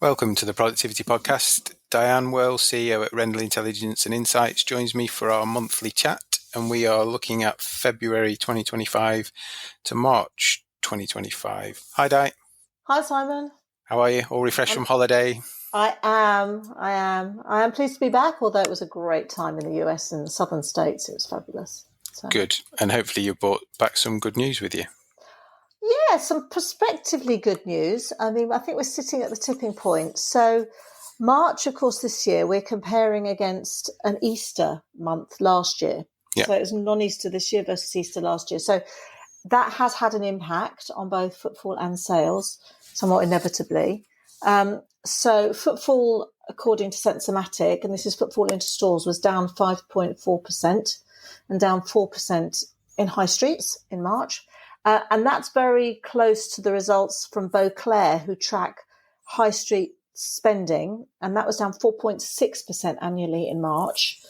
Welcome to the Productivity Podcast. Diane Worrell, CEO at Rendell Intelligence and Insights, joins me for our monthly chat, and we are looking at February 2025 to March 2025. Hi, Di. Hi, Simon. How are you? All refreshed from holiday? I am pleased to be back, although it was a great time in the US and the southern states. It was fabulous. So. Good. And hopefully you brought back some good news with you. Yeah, some prospectively good news. I mean, I think we're sitting at the tipping point. So March, of course, this year, we're comparing against an Easter month last year. Yeah. So it was non-Easter this year versus Easter last year. So that has had an impact on both footfall and sales, somewhat inevitably. So footfall, according to Sensormatic, and this is footfall into stores, was down 5.4% and down 4% in high streets in March. And that's very close to the results from Beauclair, who track high street spending, and that was down 4.6% annually in March.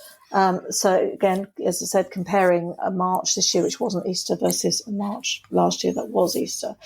So again, as I said, comparing a March this year, which wasn't Easter, versus a March last year that was Easter.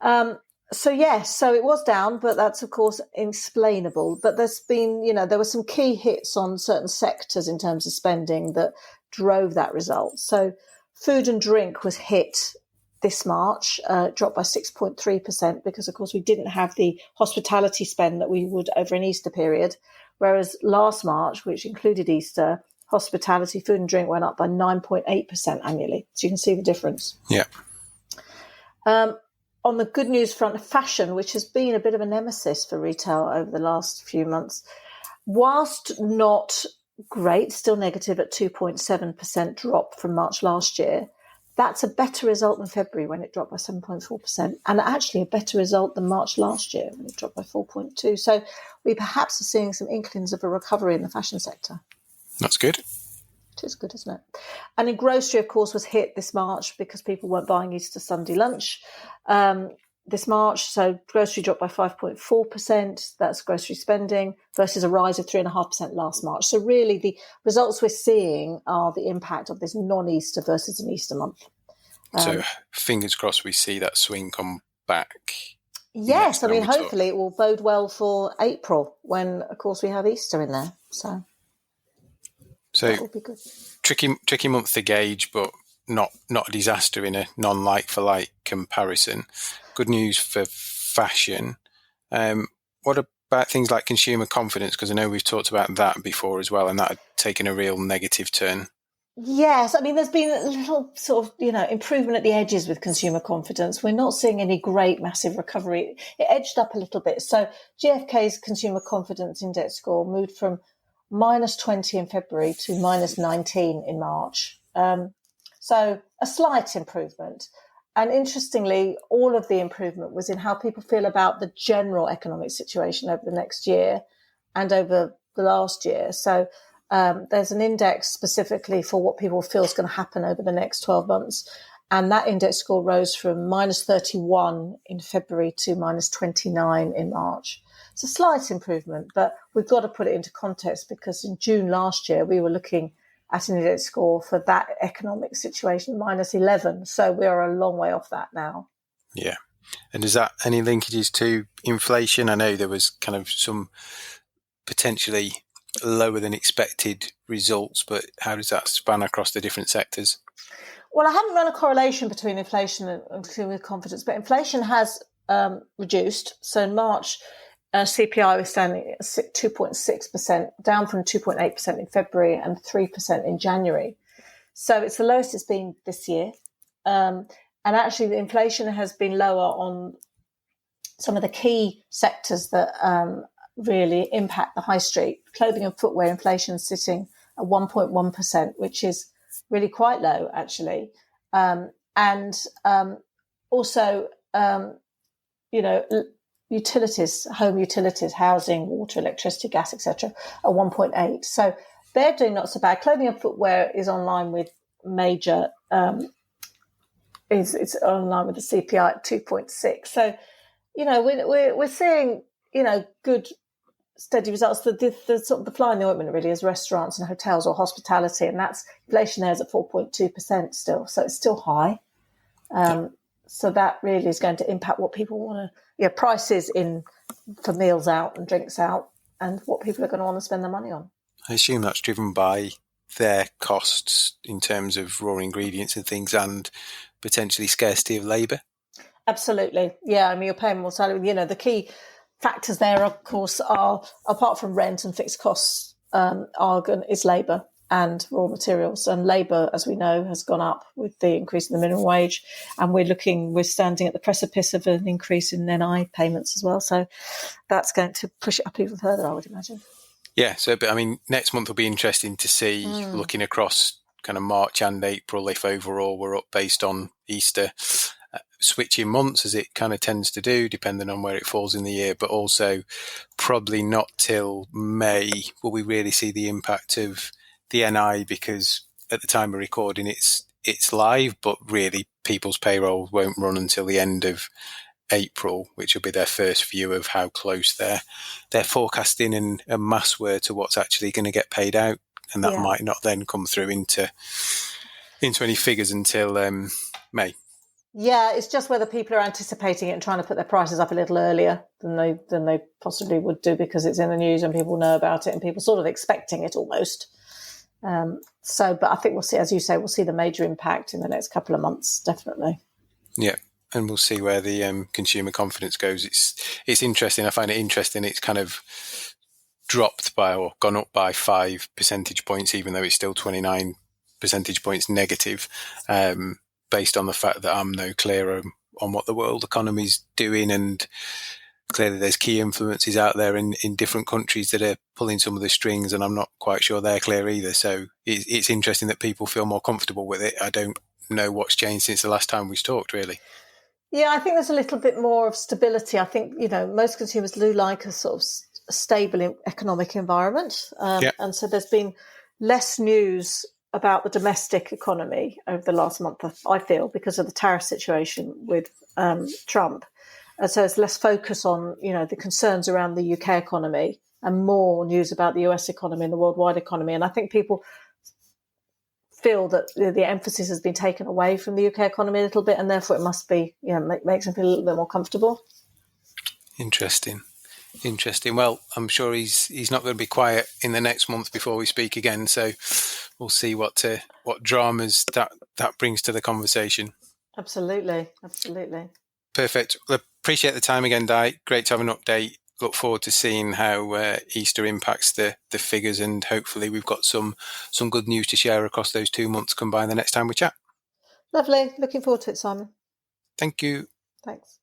So it was down, but that's of course explainable. But there's been, there were some key hits on certain sectors in terms of spending that drove that result. So food and drink was hit this March, dropped by 6.3% because, of course, we didn't have the hospitality spend that we would over an Easter period. Whereas last March, which included Easter, hospitality, food and drink went up by 9.8% annually. So you can see the difference. Yeah. On the good news front, fashion, which has been a bit of a nemesis for retail over the last few months, whilst not great, still negative at 2.7% drop from March last year. That's a better result than February when it dropped by 7.4%, and actually a better result than March last year when it dropped by 4.2%. So we perhaps are seeing some inklings of a recovery in the fashion sector. That's good. It is good, isn't it? And in grocery, of course, was hit this March because people weren't buying Easter Sunday lunch this March. So grocery dropped by 5.4%. That's grocery spending versus a rise of 3.5% last March. So really the results we're seeing are the impact of this non-Easter versus an Easter month. So fingers crossed we see that swing come back. Yes, I mean, hopefully it will bode well for April when, of course, we have Easter in there. So that will be good. Tricky month to gauge, but not a disaster in a non-like-for-like comparison. Good news for fashion. What about things like consumer confidence? Because I know we've talked about that before as well, and that had taken a real negative turn. Yes, I mean, there's been a little sort of, improvement at the edges with consumer confidence. We're not seeing any great massive recovery. It edged up a little bit. So GfK's consumer confidence index score moved from minus 20 in February to minus 19 in March. So a slight improvement. And interestingly, all of the improvement was in how people feel about the general economic situation over the next year and over the last year. So there's an index specifically for what people feel is going to happen over the next 12 months. And that index score rose from minus 31 in February to minus 29 in March. It's a slight improvement, but we've got to put it into context because in June last year, we were looking at an index score for that economic situation, minus 11. So we are a long way off that now. Yeah. And is that any linkages to inflation? I know there was kind of some potentially lower than expected results, but how does that span across the different sectors? Well, I haven't run a correlation between inflation and consumer confidence, but inflation has reduced. So in March, CPI was standing at 2.6%, down from 2.8% in February and 3% in January. So it's the lowest it's been this year. And actually, the inflation has been lower on some of the key sectors that really impact the high street. Clothing and footwear inflation sitting at 1.1%, which is really quite low, actually. Utilities, home utilities, housing, water, electricity, gas, etc., at 1.8. So they're doing not so bad. Clothing and footwear is online with major, it's online with the CPI at 2.6. So, we're seeing, good steady results. The sort of the fly in the ointment really is restaurants and hotels or hospitality, and that's inflation there is at 4.2% still. So it's still high. So that really is going to impact what people want to, prices in for meals out and drinks out, and what people are going to want to spend their money on. I assume that's driven by their costs in terms of raw ingredients and things, and potentially scarcity of labour. Absolutely. Yeah, I mean, you're paying more salary. The key factors there, of course, are, apart from rent and fixed costs, is labour and raw materials. And labour, as we know, has gone up with the increase in the minimum wage. And we're standing at the precipice of an increase in NI payments as well. So that's going to push it up even further, I would imagine. Yeah, but I mean, next month will be interesting to see, looking across kind of March and April, if overall we're up based on Easter, switching months as it kind of tends to do, depending on where it falls in the year, but also probably not till May will we really see the impact of the NI, because at the time of recording it's live, but really people's payroll won't run until the end of April, which will be their first view of how close they're forecasting and mass were to what's actually going to get paid out, and that might not then come through into any figures until May. Yeah, it's just whether people are anticipating it and trying to put their prices up a little earlier than they possibly would do, because it's in the news and people know about it and people sort of expecting it almost. But I think we'll see, as you say, we'll see the major impact in the next couple of months, definitely. Yeah, and we'll see where the consumer confidence goes. It's interesting. I find it interesting. It's kind of dropped by or gone up by 5 percentage points, even though it's still 29 percentage points negative. Based on the fact that I'm no clearer on what the world economy is doing, and clearly there's key influences out there in different countries that are pulling some of the strings, and I'm not quite sure they're clear either. So it's interesting that people feel more comfortable with it. I don't know what's changed since the last time we talked, really. Yeah, I think there's a little bit more of stability. I think, most consumers do like a sort of stable economic environment. And so there's been less news about the domestic economy over the last month, I feel, because of the tariff situation with Trump. And so it's less focus on, the concerns around the UK economy and more news about the US economy and the worldwide economy. And I think people feel that the emphasis has been taken away from the UK economy a little bit, and therefore it must be, makes them feel a little bit more comfortable. Interesting. Well, I'm sure he's not going to be quiet in the next month before we speak again. So we'll see what dramas that brings to the conversation. Absolutely. Perfect. Well, appreciate the time again, Di. Great to have an update. Look forward to seeing how Easter impacts the figures, and hopefully we've got some good news to share across those 2 months combined the next time we chat. Lovely. Looking forward to it, Simon. Thank you. Thanks.